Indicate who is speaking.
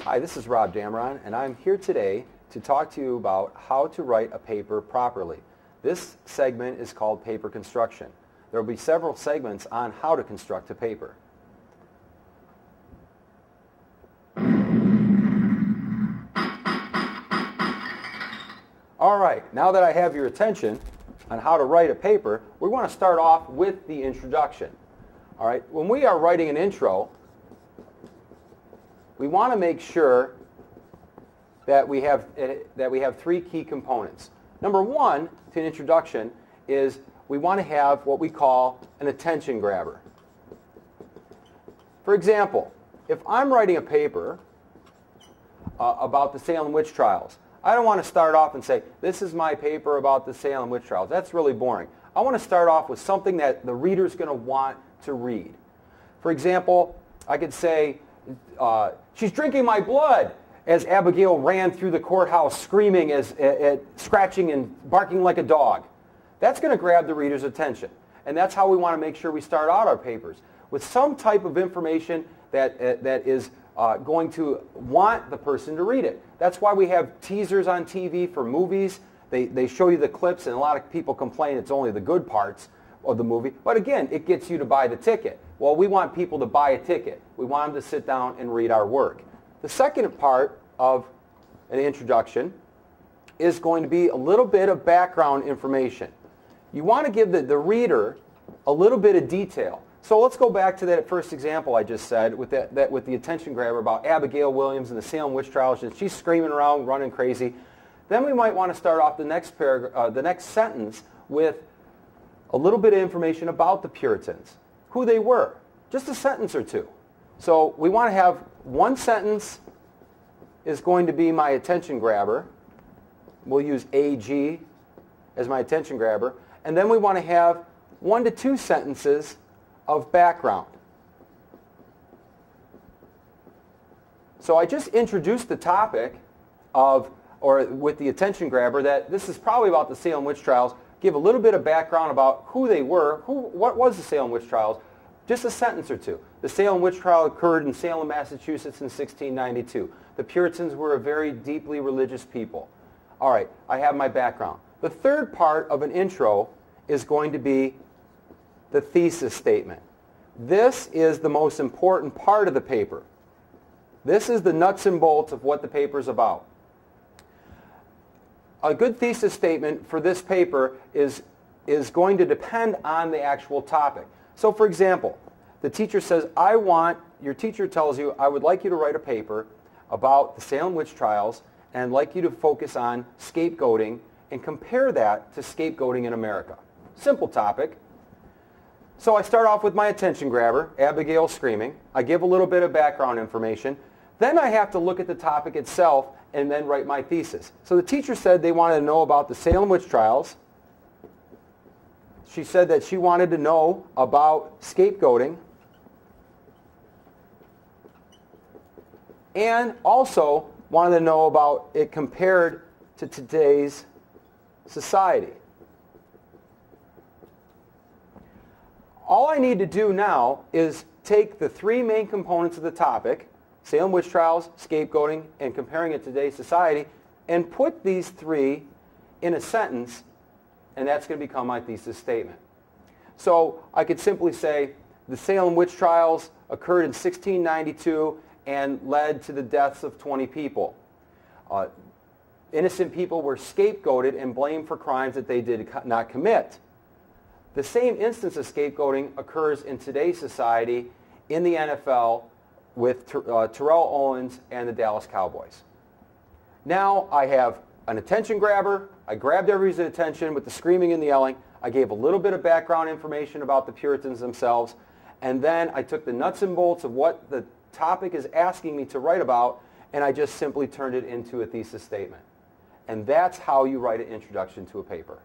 Speaker 1: Hi, this is Rob Dameron, and I'm here today to talk to you about how to write a paper properly. This segment is called Paper Construction. There will be several segments on how to construct a paper. All right, now that I have your attention on how to write a paper, we want to start off with the introduction. All right, when we are writing an intro, we want to make sure that we have three key components. Number one to an introduction is we want to have what we call an attention grabber. For example, if I'm writing a paper about the Salem witch trials, I don't want to start off and say, this is my paper about the Salem witch trials. That's really boring. I want to start off with something that the reader's going to want to read. For example, I could say, she's drinking my blood, as Abigail ran through the courthouse screaming, scratching and barking like a dog. That's going to grab the reader's attention. And that's how we want to make sure we start out our papers, with some type of information that is going to want the person to read it. That's why we have teasers on TV for movies. They show you the clips, and a lot of people complain it's only the good parts of the movie. But again, it gets you to buy the ticket. Well, we want people to buy a ticket. We want them to sit down and read our work. The second part of an introduction is going to be a little bit of background information. You want to give the reader a little bit of detail. So let's go back to that first example I just said with the attention grabber about Abigail Williams and the Salem witch trials, and she's screaming around, running crazy. Then we might want to start off the next sentence with a little bit of information about the Puritans, who they were, just a sentence or two. So we want to have one sentence is going to be my attention grabber. We'll use AG as my attention grabber. And then we want to have 1 to 2 sentences of background. So I just introduced the topic with the attention grabber, that this is probably about the Salem witch trials. Give a little bit of background about who they were, what was the Salem witch trials, just a sentence or two. The Salem witch trial occurred in Salem, Massachusetts in 1692. The Puritans were a very deeply religious people. All right, I have my background. The third part of an intro is going to be the thesis statement. This is the most important part of the paper. This is the nuts and bolts of what the paper is about. A good thesis statement for this paper is going to depend on the actual topic. So for example, the teacher says, your teacher tells you, I would like you to write a paper about the Salem witch trials, and I'd like you to focus on scapegoating and compare that to scapegoating in America. Simple topic. So I start off with my attention grabber, Abigail screaming. I give a little bit of background information. Then I have to look at the topic itself and then write my thesis. So the teacher said they wanted to know about the Salem witch trials. She said that she wanted to know about scapegoating, and also wanted to know about it compared to today's society. All I need to do now is take the three main components of the topic, Salem witch trials, scapegoating, and comparing it to today's society, and put these three in a sentence, and that's going to become my thesis statement. So I could simply say the Salem witch trials occurred in 1692 and led to the deaths of 20 people. Innocent people were scapegoated and blamed for crimes that they did not commit. The same instance of scapegoating occurs in today's society in the NFL with Terrell Owens and the Dallas Cowboys. Now I have an attention grabber. I grabbed everybody's attention with the screaming and the yelling. I gave a little bit of background information about the Puritans themselves. And then I took the nuts and bolts of what the topic is asking me to write about, and I just simply turned it into a thesis statement. And that's how you write an introduction to a paper.